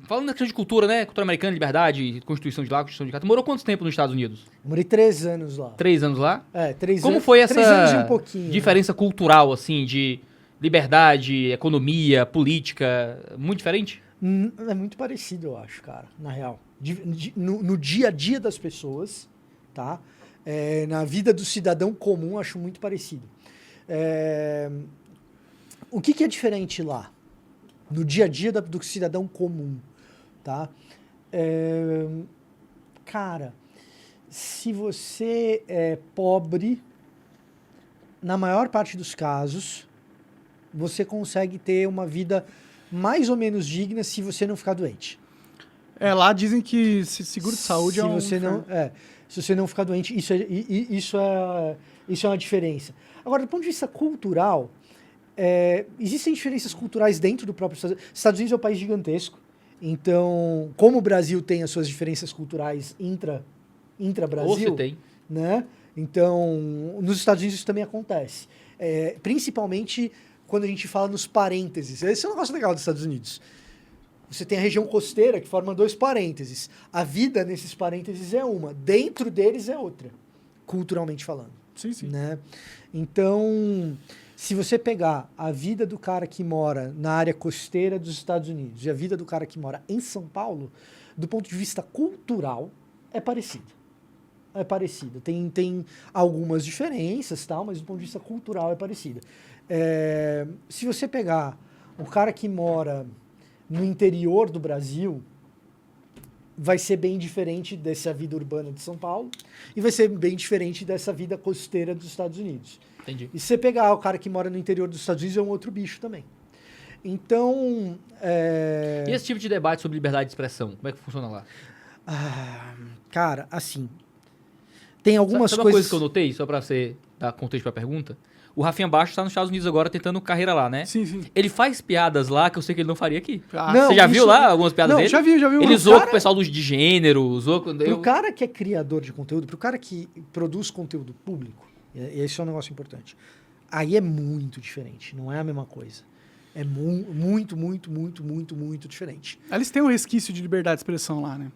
falando na questão de cultura, né? Cultura americana, liberdade, Constituição de lá, Constituição de cá. Tu morou quanto tempo nos Estados Unidos? Eu morei 3 anos lá. 3 anos lá? 3 Como anos. foi 3 anos e um essa pouquinho, diferença cultural, assim, de liberdade, economia, política? Muito diferente? É muito parecido, eu acho, cara, na real. No dia a dia das pessoas, tá? Na vida do cidadão comum, acho muito parecido. O que é diferente lá? No dia a dia do cidadão comum, tá? Cara, se você é pobre, na maior parte dos casos, você consegue ter uma vida mais ou menos digna se você não ficar doente. Lá dizem que seguro de saúde é um... Se você não ficar doente, isso é uma diferença. Agora, do ponto de vista cultural, existem diferenças culturais dentro do próprio Estados Unidos. Estados Unidos é um país gigantesco, então, como o Brasil tem as suas diferenças culturais intra-Brasil... Ou você tem. Né? Então, nos Estados Unidos isso também acontece. Principalmente quando a gente fala nos parênteses. Esse é um negócio legal dos Estados Unidos. Você tem a região costeira que forma 2 parênteses. A vida nesses parênteses é uma. Dentro deles é outra, culturalmente falando. Sim, sim. Né? Então, se você pegar a vida do cara que mora na área costeira dos Estados Unidos e a vida do cara que mora em São Paulo, do ponto de vista cultural, é parecido. É parecida. Tem algumas diferenças, tal, mas do ponto de vista cultural é parecida. Se você pegar o cara que mora no interior do Brasil, vai ser bem diferente dessa vida urbana de São Paulo e vai ser bem diferente dessa vida costeira dos Estados Unidos. Entendi. E se você pegar o cara que mora no interior dos Estados Unidos, é um outro bicho também. Então... E esse tipo de debate sobre liberdade de expressão, como é que funciona lá? Cara, assim... Tem algumas Sabe uma coisa que eu notei, só pra você dar contexto pra pergunta? O Rafinha Bastos tá nos Estados Unidos agora tentando carreira lá, né? Sim, sim. Ele faz piadas lá que eu sei que ele não faria aqui. Não, Você já viu isso- lá algumas piadas Não, dele? já vi. Ele zoou com o pessoal de gênero, zoou com... Pro cara que é criador de conteúdo, pro cara que produz conteúdo público, e esse é um negócio importante, aí é muito diferente, não é a mesma coisa. É muito, muito, muito, muito, muito diferente. Eles têm um resquício de liberdade de expressão lá, né?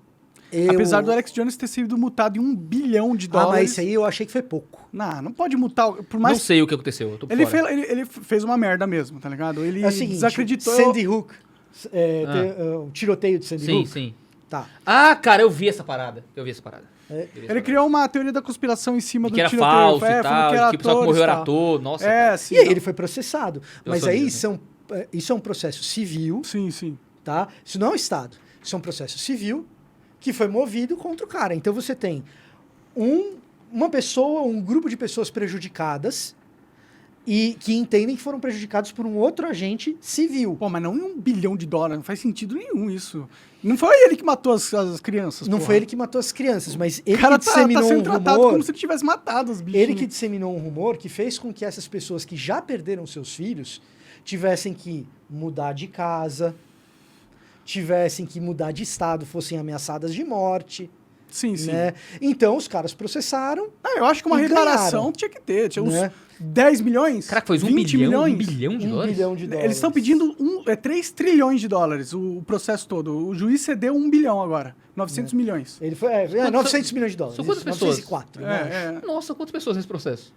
Eu- Apesar do Alex Jones ter sido multado em $1 bilhão. mas isso aí eu achei que foi pouco. Não pode multar. Por Não mais sei o que aconteceu, eu tô por ele fora. ele fez uma merda mesmo, tá ligado? Ele É o seguinte, desacreditou. Sandy Hook, o tiroteio de Sandy Sim, Hook. sim. Tá. Ah, cara, eu vi essa parada. Eu vi essa parada. Ele criou uma teoria da conspiração em cima do Que era tiroteio. falso e falando tal, que era que o pessoal que atores morreu e era tal. ator. Nossa, cara. Sim. E aí ele foi processado. Eu Mas sabia, aí né? isso é um processo civil, Sim. tá? Isso não é um Estado. Isso é um processo civil que foi movido contra o cara. Então você tem uma pessoa, um grupo de pessoas prejudicadas e que entendem que foram prejudicados por um outro agente civil. Pô, mas não em $1 bilhão, não faz sentido nenhum isso. Não foi ele que matou as crianças, Não porra. foi ele que matou as crianças, mas O ele cara que tá disseminou sendo um tratado rumor. como se ele tivesse matado os bichinhos. Ele que disseminou um rumor que fez com que essas pessoas que já perderam seus filhos tivessem que mudar de casa, tivessem que mudar de estado, fossem ameaçadas de morte. Sim. Né? Então os caras processaram. Eu acho que uma E reparação ganharam. tinha que ter. Tinha uns Né? 10 milhões? Caraca, foi 20 milhões? $1 bilhão de $1 dólares? bilhão de dólares. Eles estão pedindo 3 trilhões de dólares, o processo todo. O juiz cedeu 1 bilhão agora, 900 milhões. Ele foi 900 milhões de dólares. São quantas isso, pessoas? 904, eu acho. Nossa, quantas pessoas nesse processo?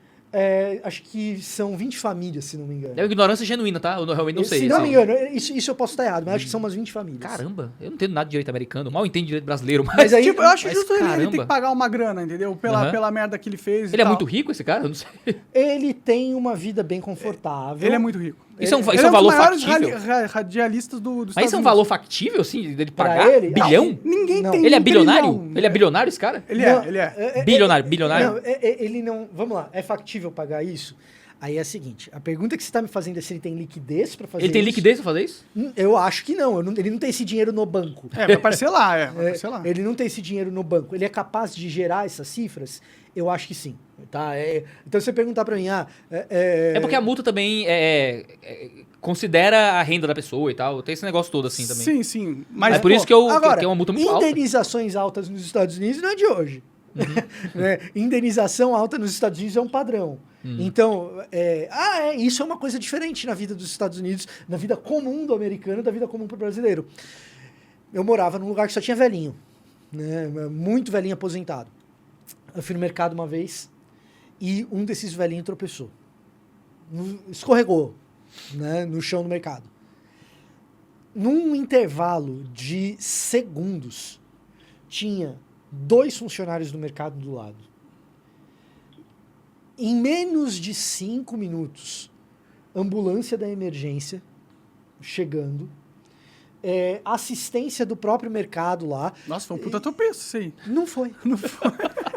Acho que são 20 famílias, se não me engano. É uma ignorância genuína, tá? Eu realmente não sei. Se não assim. me engano, isso eu posso estar errado, mas acho que são umas 20 famílias. Caramba, eu não entendo nada de direito americano, mal entendo direito brasileiro, mas... Mas aí- Tipo, eu acho mas justo ele ter caramba. que pagar uma grana, entendeu? Pela merda que ele fez. Ele e é tal. muito rico, esse cara? Eu não sei. Ele tem uma vida bem confortável. Ele é muito rico. Isso é um Ele valor dos maiores factível? radialistas do Mas Estados isso é um Unidos. valor factível, assim, dele Pra pagar? ele? Bilhão? Ninguém Não. tem Ele é um bilionário? trilhão. Ele é bilionário, esse cara? Ele Não, é. Bilionário, bilionário? Não, ele não... Vamos lá, é factível pagar isso? Aí é a seguinte, a pergunta que você está me fazendo é se ele tem liquidez para fazer Ele tem isso. liquidez pra fazer isso? Eu acho que não, ele não tem esse dinheiro no banco. Vai parcelar, vai parcelar. Ele não tem esse dinheiro no banco. Ele é capaz de gerar essas cifras? Eu acho que sim. Tá? Então, se você perguntar para mim... É porque a multa também considera a renda da pessoa e tal. Tem esse negócio todo assim também. Sim. Mas por pô, isso que eu Agora, que é uma multa muito alta. indenizações altas nos Estados Unidos não é de hoje. Né? Indenização alta nos Estados Unidos é um padrão. Então, isso é uma coisa diferente na vida dos Estados Unidos, na vida comum do americano, da vida comum para o brasileiro. eu morava num lugar que só tinha velhinho, né? Muito velhinho aposentado. Eu fui no mercado uma vez e um desses velhinhos tropeçou. Escorregou, né, no chão do mercado. Num intervalo de segundos, tinha 2 funcionários do mercado do lado. Em menos de 5 minutos, ambulância da emergência chegando, assistência do próprio mercado lá. Nossa, foi um puta tropeço isso aí. Não foi.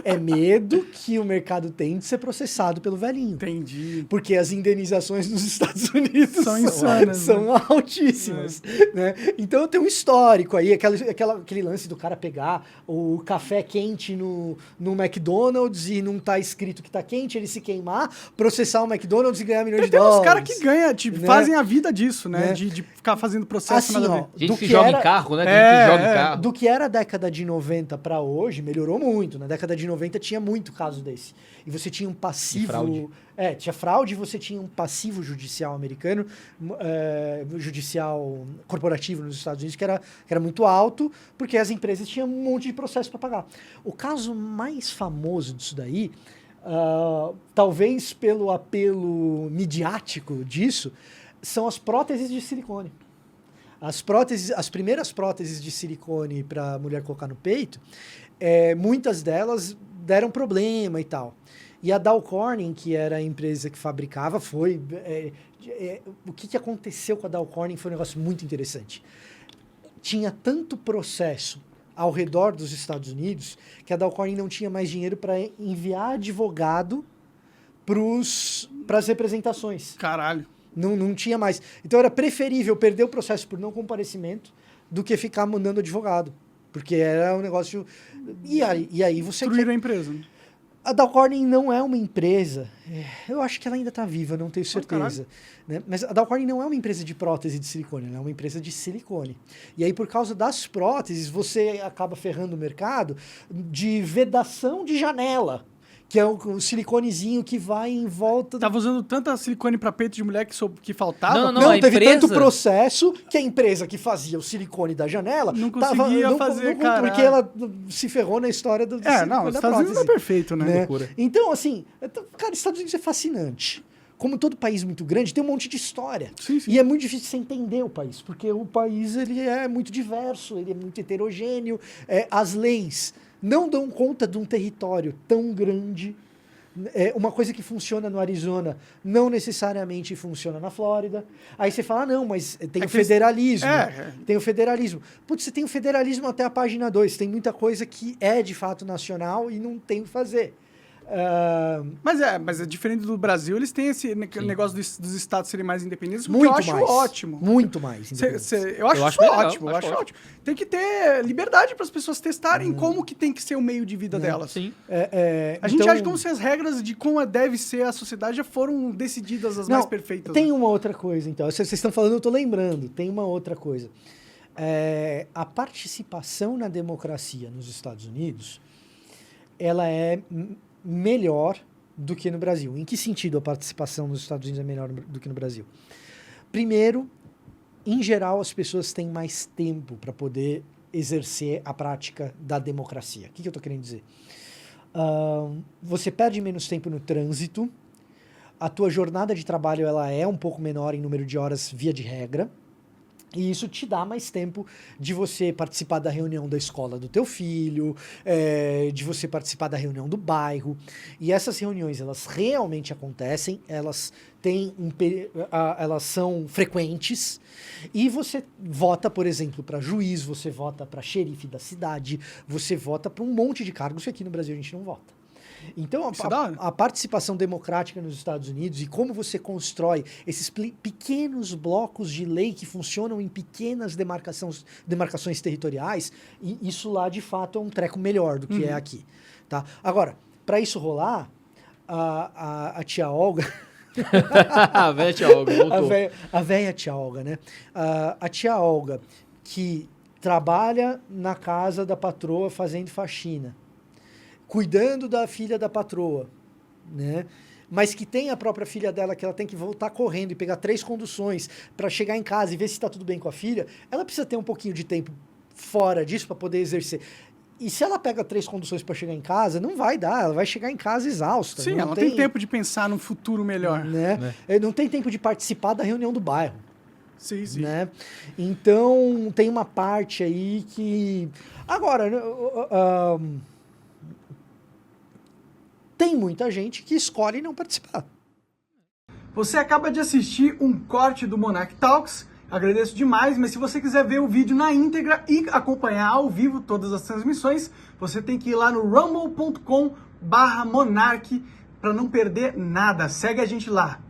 É medo que o mercado tem de ser processado pelo velhinho. Entendi. Porque as indenizações nos Estados Unidos São insanas, são altíssimas. Né? Então tem um histórico aí, aquele lance do cara pegar o café quente no McDonald's e não tá escrito que tá quente, ele se queimar, processar o McDonald's e ganhar milhões de Tem uns dólares. caras que ganham, tipo, né? fazem a vida disso, né? Né? De ficar fazendo processo Assim, nada a ó, ver. Gente do que que joga era- em carro, né? Tem gente que joga em carro. Do que era a década de 90 para hoje, melhorou muito. Na década de 90 tinha muito caso desse. E você tinha um passivo... De fraude. Tinha fraude e você tinha um passivo judicial americano, judicial corporativo nos Estados Unidos, que era muito alto, porque as empresas tinham um monte de processo para pagar. O caso mais famoso disso daí, talvez pelo apelo midiático disso, são as próteses de silicone. As primeiras próteses de silicone para a mulher colocar no peito, muitas delas deram problema e tal. E a Dow Corning, que era a empresa que fabricava, o que aconteceu com a Dow Corning foi um negócio muito interessante. Tinha tanto processo ao redor dos Estados Unidos que a Dow Corning não tinha mais dinheiro para enviar advogado para as representações. Caralho. Não tinha mais. Então era preferível perder o processo por não comparecimento do que ficar mandando advogado. Porque era um negócio... E aí você... Destruíram a empresa. Né? A Dow Corning não é uma empresa... Eu acho que ela ainda está viva, não tenho certeza. Né? Mas a Dow Corning não é uma empresa de prótese de silicone, ela é uma empresa de silicone. E aí, por causa das próteses, você acaba ferrando o mercado de vedação de janela, que é o siliconezinho que vai em volta... Tava usando tanta silicone pra peito de mulher que faltava. Não, a teve empresa- tanto processo que a empresa que fazia o silicone da janela Não conseguia fazer, caralho. porque ela se ferrou na história do silicone Não, os da Estados Unidos é prótese. perfeito, né? Né? Loucura. Então, assim, cara, os Estados Unidos é fascinante. Como todo país muito grande, tem um monte de história. Sim, sim. E é muito difícil você entender o país, porque o país ele é muito diverso, ele é muito heterogêneo. As leis não dão conta de um território tão grande. Uma coisa que funciona no Arizona não necessariamente funciona na Flórida. Aí você fala, não, mas tem o federalismo. Tem o federalismo. Putz, você tem o federalismo até a página 2. Tem muita coisa que é de fato nacional e não tem o que fazer. Mas é diferente do Brasil, eles têm esse negócio dos estados serem mais independentes, o que Muito eu acho mais. ótimo. Muito mais. Eu acho isso legal, ótimo, eu acho ótimo. Tem que ter liberdade para as pessoas testarem como que tem que ser o meio de vida delas. Sim. A gente age como se as regras de como deve ser a sociedade já foram decididas as mais perfeitas. Tem uma outra coisa, então. Vocês estão falando, eu estou lembrando. Tem uma outra coisa. A participação na democracia nos Estados Unidos, ela é melhor do que no Brasil. Em que sentido a participação nos Estados Unidos é melhor do que no Brasil? Primeiro, em geral, as pessoas têm mais tempo para poder exercer a prática da democracia. O que eu estou querendo dizer? Você perde menos tempo no trânsito, a tua jornada de trabalho ela é um pouco menor em número de horas via de regra, e isso te dá mais tempo de você participar da reunião da escola do teu filho, de você participar da reunião do bairro. E essas reuniões, elas realmente acontecem, elas são frequentes. E você vota, por exemplo, para juiz, você vota para xerife da cidade, você vota para um monte de cargos que aqui no Brasil a gente não vota. Então, a participação democrática nos Estados Unidos e como você constrói esses pequenos blocos de lei que funcionam em pequenas demarcações territoriais, isso lá, de fato, é um treco melhor do que é aqui. Tá? Agora, para isso rolar, a tia Olga... A velha tia Olga, voltou. A velha tia Olga, né? A tia Olga, que trabalha na casa da patroa fazendo faxina, cuidando da filha da patroa, né? Mas que tem a própria filha dela, que ela tem que voltar correndo e pegar 3 conduções para chegar em casa e ver se está tudo bem com a filha, ela precisa ter um pouquinho de tempo fora disso para poder exercer. E se ela pega 3 conduções para chegar em casa, não vai dar, ela vai chegar em casa exausta. Sim, ela não tem tempo de pensar num futuro melhor. Né? Não tem tempo de participar da reunião do bairro. Sim, sim. Né? Então, tem uma parte aí que... Agora, tem muita gente que escolhe não participar. Você acaba de assistir um corte do Monarch Talks. Agradeço demais, mas se você quiser ver o vídeo na íntegra e acompanhar ao vivo todas as transmissões, você tem que ir lá no rumble.com/monarch para não perder nada. Segue a gente lá.